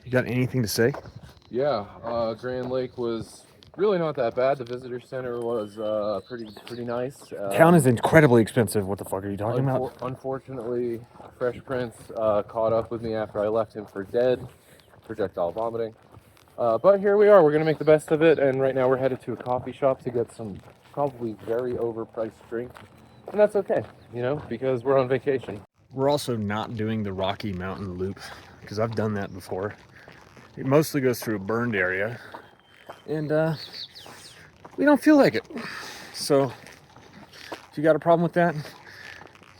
You got anything to say? Yeah, Grand Lake was really not that bad. The visitor center was pretty nice. Town is incredibly expensive. What the fuck are you talking about? Unfortunately, Fresh Prince caught up with me after I left him for dead, projectile vomiting. But here we are. We're gonna make the best of it, and right now we're headed to a coffee shop to get some probably very overpriced drink, and that's okay, you know, because we're on vacation. We're also not doing the Rocky Mountain Loop because I've done that before. It mostly goes through a burned area, and we don't feel like it. So if you got a problem with that,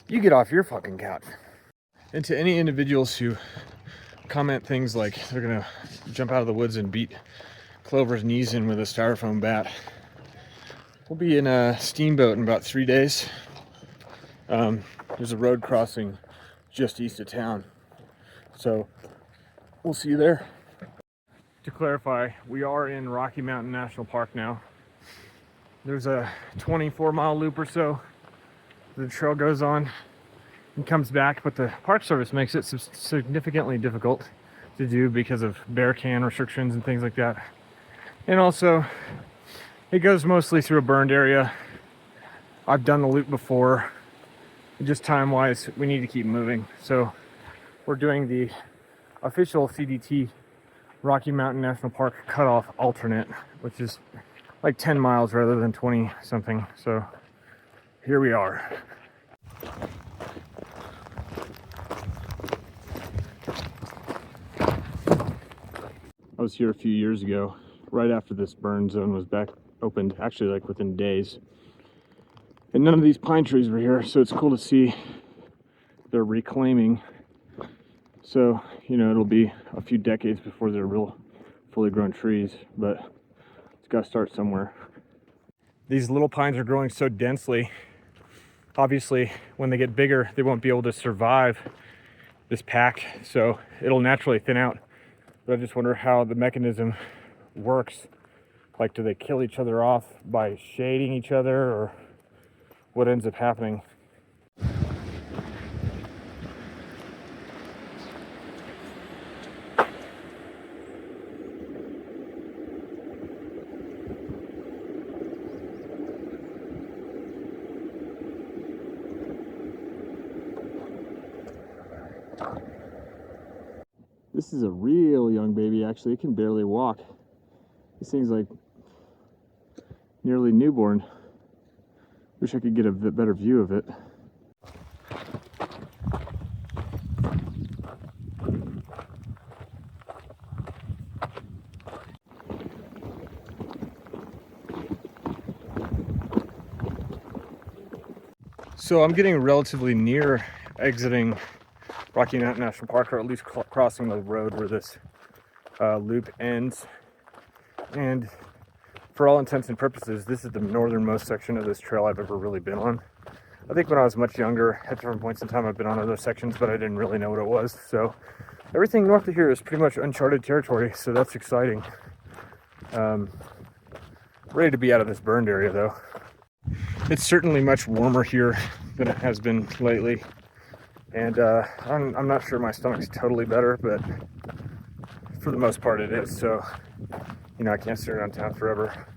you get off your fucking couch. And to any individuals who comment things like they're gonna jump out of the woods and beat Clover's knees in with a styrofoam bat, we'll be in a Steamboat in about 3 days. There's a road crossing just east of town, so we'll see you there. To clarify, we are in Rocky Mountain National Park now. There's a 24-mile loop or so. The trail goes on and comes back, but the Park Service makes it significantly difficult to do because of bear can restrictions and things like that. And also, it goes mostly through a burned area. I've done the loop before. Just time-wise, we need to keep moving. So we're doing the official CDT Rocky Mountain National Park cutoff alternate, which is like 10 miles rather than 20 something. So here we are. I was here a few years ago, right after this burn zone was back opened, actually like within days. And none of these pine trees were here, so it's cool to see they're reclaiming. So, you know, it'll be a few decades before they're real fully grown trees, but it's got to start somewhere. These little pines are growing so densely. Obviously, when they get bigger, they won't be able to survive this pack, so it'll naturally thin out. But I just wonder how the mechanism works. Like, do they kill each other off by shading each other, or what ends up happening? This is a real young baby, actually. It can barely walk. This thing's like nearly newborn. Wish I could get a better view of it. So I'm getting relatively near exiting Rocky Mountain National Park, or at least crossing the road where this loop ends. And for all intents and purposes, this is the northernmost section of this trail I've ever really been on. I think when I was much younger, at different points in time, I've been on other sections, but I didn't really know what it was. So everything north of here is pretty much uncharted territory, so that's exciting. Ready to be out of this burned area, though. It's certainly much warmer here than it has been lately. And I'm not sure my stomach's totally better, but for the most part it is. So, you know, I can't sit around town forever.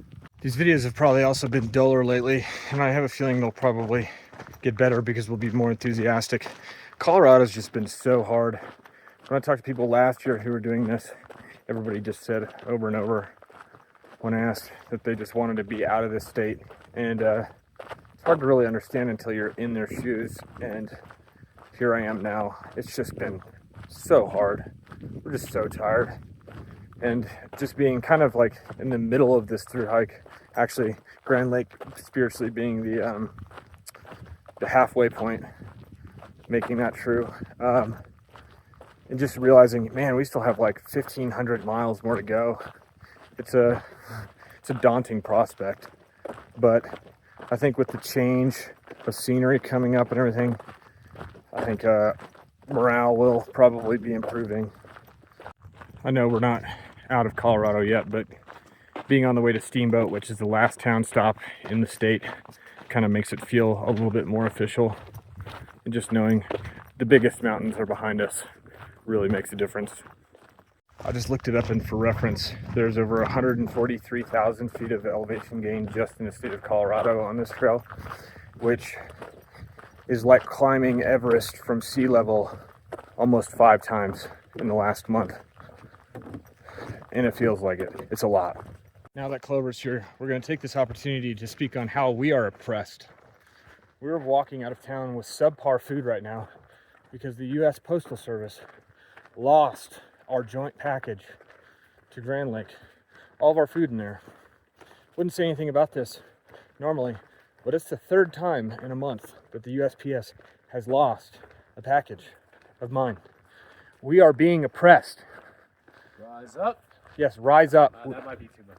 These videos have probably also been duller lately, and I have a feeling they'll probably get better because we'll be more enthusiastic. Colorado's just been so hard. When I talked to people last year who were doing this, everybody just said over and over when asked that they just wanted to be out of this state. And it's hard to really understand until you're in their shoes. And here I am now. It's just been so hard. We're just so tired. And just being kind of like in the middle of this through hike, actually Grand Lake spiritually being the halfway point, making that true. And just realizing, man, we still have like 1,500 miles more to go. It's a daunting prospect, but I think with the change of scenery coming up and everything, I think morale will probably be improving. I know we're not out of Colorado yet, but being on the way to Steamboat, which is the last town stop in the state, kind of makes it feel a little bit more official. And just knowing the biggest mountains are behind us really makes a difference. I just looked it up, and for reference, there's over 143,000 feet of elevation gain just in the state of Colorado on this trail, which is like climbing Everest from sea level almost 5 times in the last month. And it feels like it. It's a lot. Now that Clover's here, we're going to take this opportunity to speak on how we are oppressed. We're walking out of town with subpar food right now because the U.S. Postal Service lost our joint package to Grand Lake. All of our food in there. Wouldn't say anything about this normally, but it's the 3rd time in a month that the USPS has lost a package of mine. We are being oppressed. Rise up. Yes, rise up. That might be too much.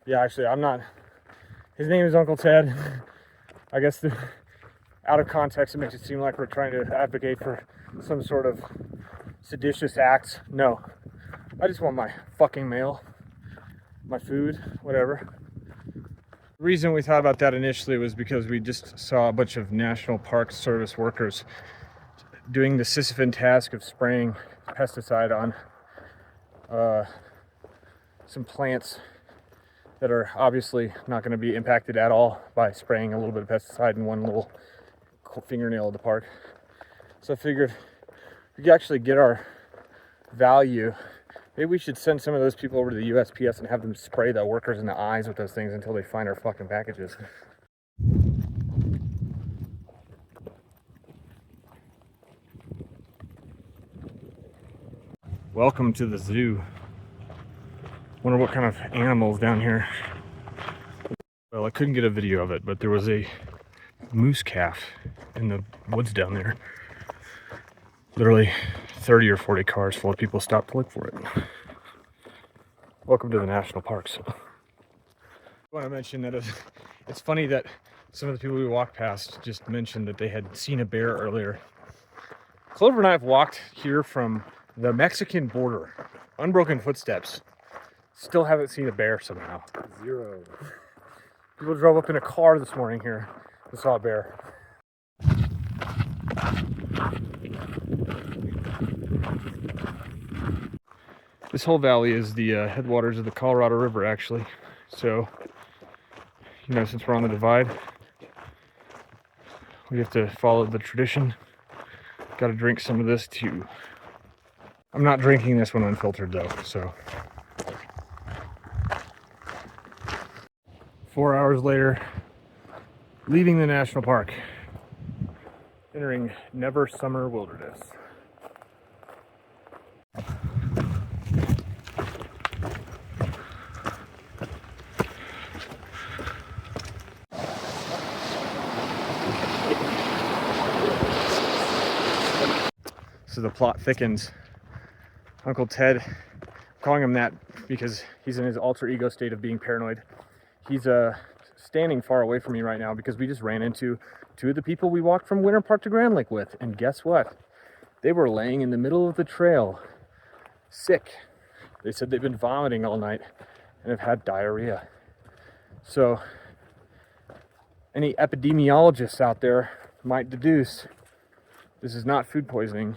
Yeah, actually, I'm not. His name is Uncle Ted. I guess out of context, it makes it seem like we're trying to advocate for some sort of seditious acts. No, I just want my fucking mail, my food, whatever. The reason we thought about that initially was because we just saw a bunch of National Park Service workers doing the Sisyphean task of spraying pesticide on some plants that are obviously not going to be impacted at all by spraying a little bit of pesticide in one little fingernail of the park. So I figured we could actually get our value. Maybe we should send some of those people over to the USPS and have them spray the workers in the eyes with those things until they find our fucking packages. Welcome to the zoo. Wonder what kind of animals down here. Well, I couldn't get a video of it, but there was a moose calf in the woods down there. Literally 30 or 40 cars full of people stopped to look for it. Welcome to the national parks. I want to mention that it's funny that some of the people we walked past just mentioned that they had seen a bear earlier. Clover and I have walked here from the Mexican border, unbroken footsteps. Still haven't seen a bear somehow. 0. People drove up in a car this morning here and saw a bear. This whole valley is the headwaters of the Colorado River, actually. So, you know, since we're on the divide, we have to follow the tradition. Got to drink some of this too. I'm not drinking this one unfiltered though, so. 4 hours later, leaving the national park, entering Never Summer Wilderness. So the plot thickens. Uncle Ted, I'm calling him that because he's in his alter ego state of being paranoid. He's standing far away from me right now because we just ran into 2 of the people we walked from Winter Park to Grand Lake with. And guess what? They were laying in the middle of the trail, sick. They said they've been vomiting all night and have had diarrhea. So any epidemiologists out there might deduce this is not food poisoning,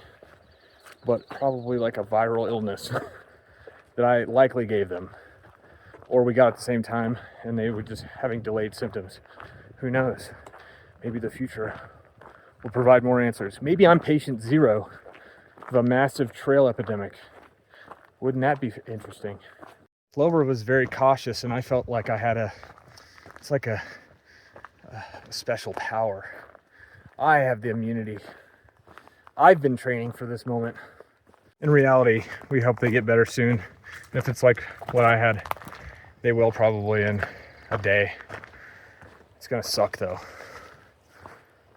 but probably like a viral illness that I likely gave them. Or we got at the same time and they were just having delayed symptoms. Who knows? Maybe the future will provide more answers. Maybe I'm patient 0 of a massive trail epidemic. Wouldn't that be interesting? Clover was very cautious and I felt like I had it's like a special power. I have the immunity. I've been training for this moment. In reality, we hope they get better soon. And if it's like what I had, they will probably in a day. It's gonna suck though.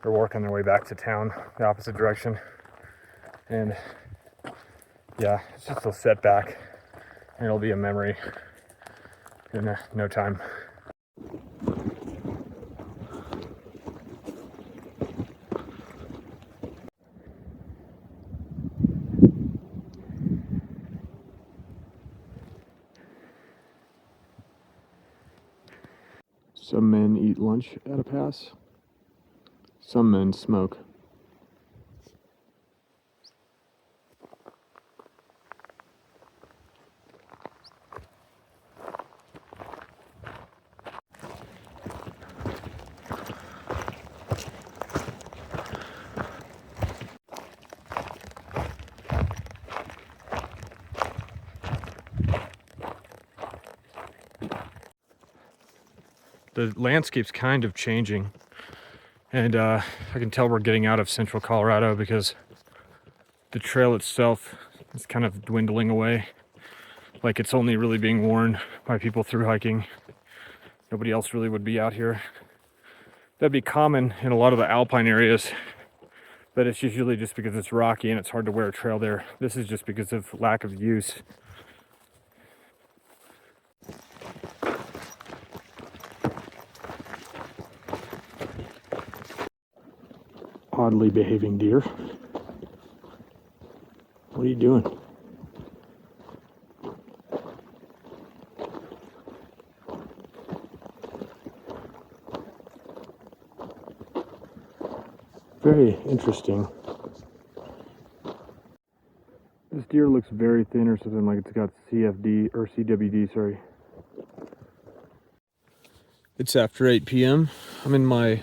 They're working their way back to town, the opposite direction. And yeah, it's just a setback. And it'll be a memory in no time. Some men eat lunch at a pass. Some men smoke. the landscape's kind of changing. And I can tell we're getting out of central Colorado because the trail itself is kind of dwindling away. Like it's only really being worn by people through hiking. Nobody else really would be out here. That'd be common in a lot of the alpine areas, but it's usually just because it's rocky and it's hard to wear a trail there. This is just because of lack of use. Oddly behaving deer. What are you doing? Very interesting. This deer looks very thin or something, like it's got CFD or CWD, sorry. It's after 8 p.m. I'm in my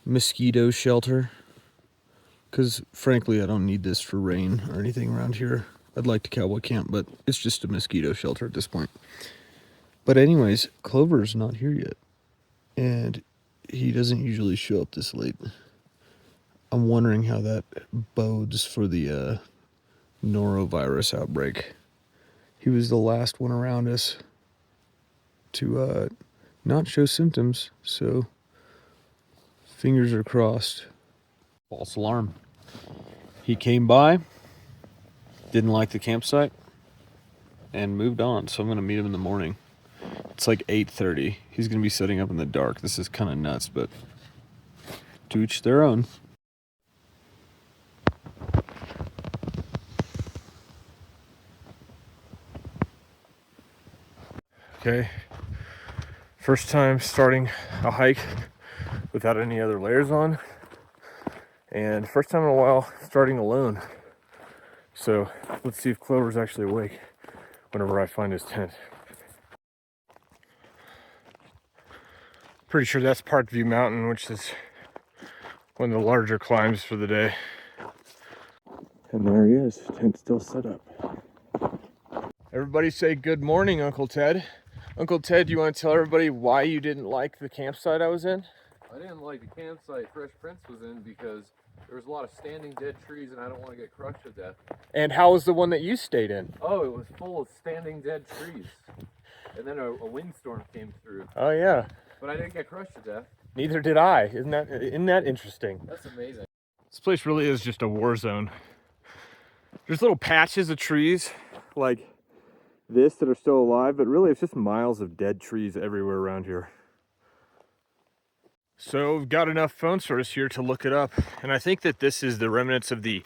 mosquito shelter because frankly I don't need this for rain or anything around here. I'd like to cowboy camp, but it's just a mosquito shelter at this point. But anyways, Clover's not here yet, and he doesn't usually show up this late. I'm wondering how that bodes for the norovirus outbreak. He was the last one around us to not show symptoms, so fingers are crossed. False alarm. He came by, didn't like the campsite, and moved on, so I'm going to meet him in the morning. It's like 8:30. He's going to be setting up in the dark. This is kind of nuts, but to each their own. Okay, first time starting a hike without any other layers on, and first time in a while starting alone. So let's see if Clover's actually awake whenever I find his tent. Pretty sure that's Parkview Mountain, which is one of the larger climbs for the day. And there he is, tent still set up. Everybody say good morning, Uncle Ted. Uncle Ted, do you want to tell everybody why you didn't like the campsite I was in? I didn't like the campsite Fresh Prince was in because there was a lot of standing dead trees and I don't want to get crushed to death. And how was the one that you stayed in? Oh, it was full of standing dead trees. And then a windstorm came through. Oh yeah. But I didn't get crushed to death. Neither did I. Isn't that interesting? That's amazing. This place really is just a war zone. There's little patches of trees like this that are still alive, but really it's just miles of dead trees everywhere around here. So we've got enough phone service here to look it up, and I think that this is the remnants of the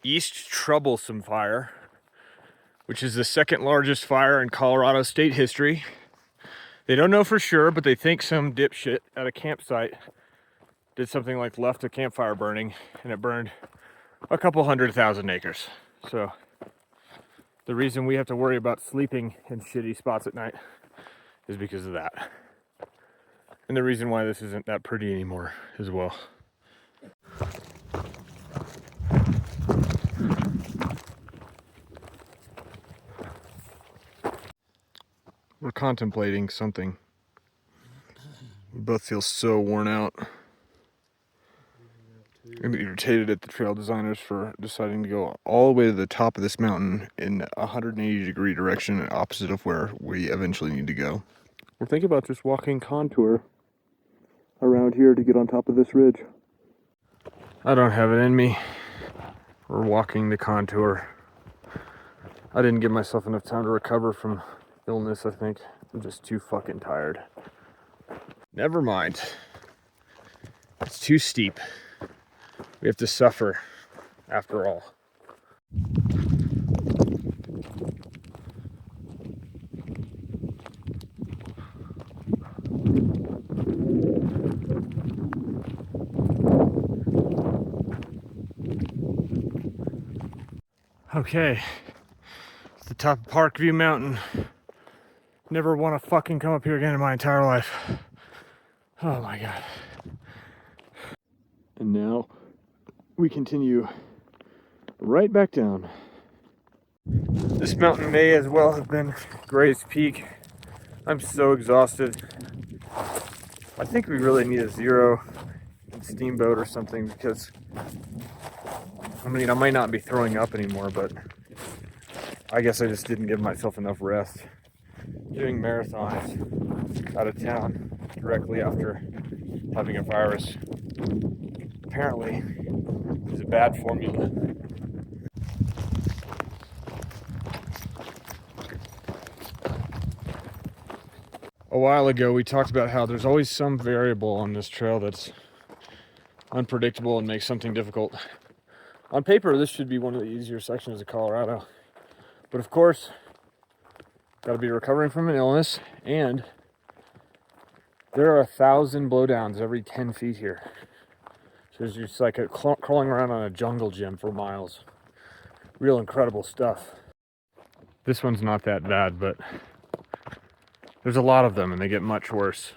East Troublesome Fire, which is the second largest fire in Colorado state history. They don't know for sure, but they think some dipshit at a campsite did something like left a campfire burning, and it burned a couple 100,000 acres. So the reason we have to worry about sleeping in shitty spots at night is because of that. And the reason why this isn't that pretty anymore as well. We're contemplating something. We both feel so worn out. I'm irritated at the trail designers for deciding to go all the way to the top of this mountain in a 180-degree direction opposite of where we eventually need to go. We're thinking about just walking contour around here to get on top of this ridge. I don't have it in me. We're walking the contour. I didn't give myself enough time to recover from illness, I think. I'm just too fucking tired. Never mind. It's too steep. We have to suffer, after all. Okay, it's the top of Parkview Mountain. Never want to fucking come up here again in my entire life. Oh my God. And now we continue right back down. This mountain may as well have been Gray's Peak. I'm so exhausted. I think we really need a 0 in Steamboat or something, because I mean, I might not be throwing up anymore, but I guess I just didn't give myself enough rest. Doing marathons out of town directly after having a virus apparently is a bad formula. A while ago, we talked about how there's always some variable on this trail that's unpredictable and makes something difficult. On paper, this should be one of the easier sections of Colorado. But of course, got to be recovering from an illness, and there are 1,000 blowdowns every 10 feet here. So it's just like crawling around on a jungle gym for miles. Real incredible stuff. This one's not that bad, but there's a lot of them and they get much worse.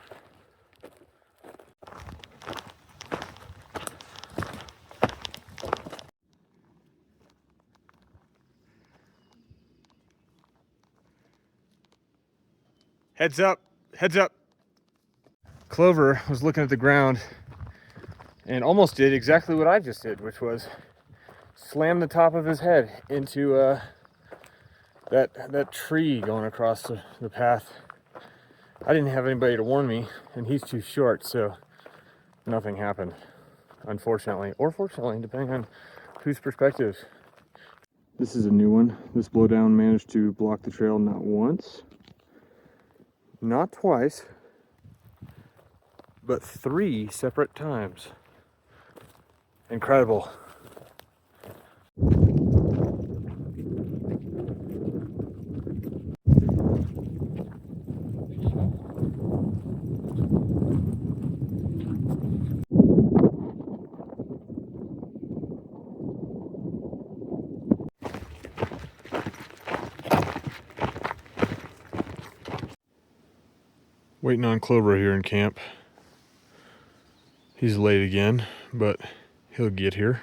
Heads up, heads up. Clover was looking at the ground and almost did exactly what I just did, which was slam the top of his head into that tree going across the path. I didn't have anybody to warn me, and he's too short, so nothing happened, unfortunately, or fortunately, depending on whose perspective. This is a new one. This blowdown managed to block the trail not once, not twice, but 3 separate times. Incredible. Waiting on Clover here in camp. He's late again, but he'll get here.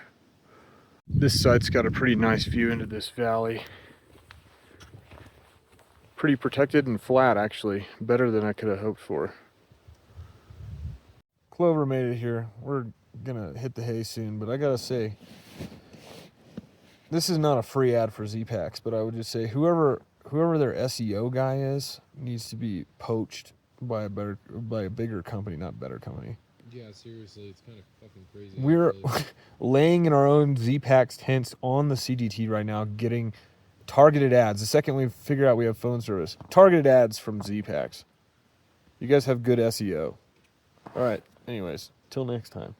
This site's got a pretty nice view into this valley. Pretty protected and flat, actually. Better than I could have hoped for. Clover made it here. We're gonna hit the hay soon, but I gotta say, this is not a free ad for Z-Packs, but I would just say whoever their SEO guy is needs to be poached by a bigger company, not better company. Yeah, seriously, it's kind of fucking crazy. We're laying in our own Z-Packs tents on the CDT right now, getting targeted ads. The second we figure out we have phone service, targeted ads from Z-Packs. You guys have good SEO. All right. Anyways, till next time.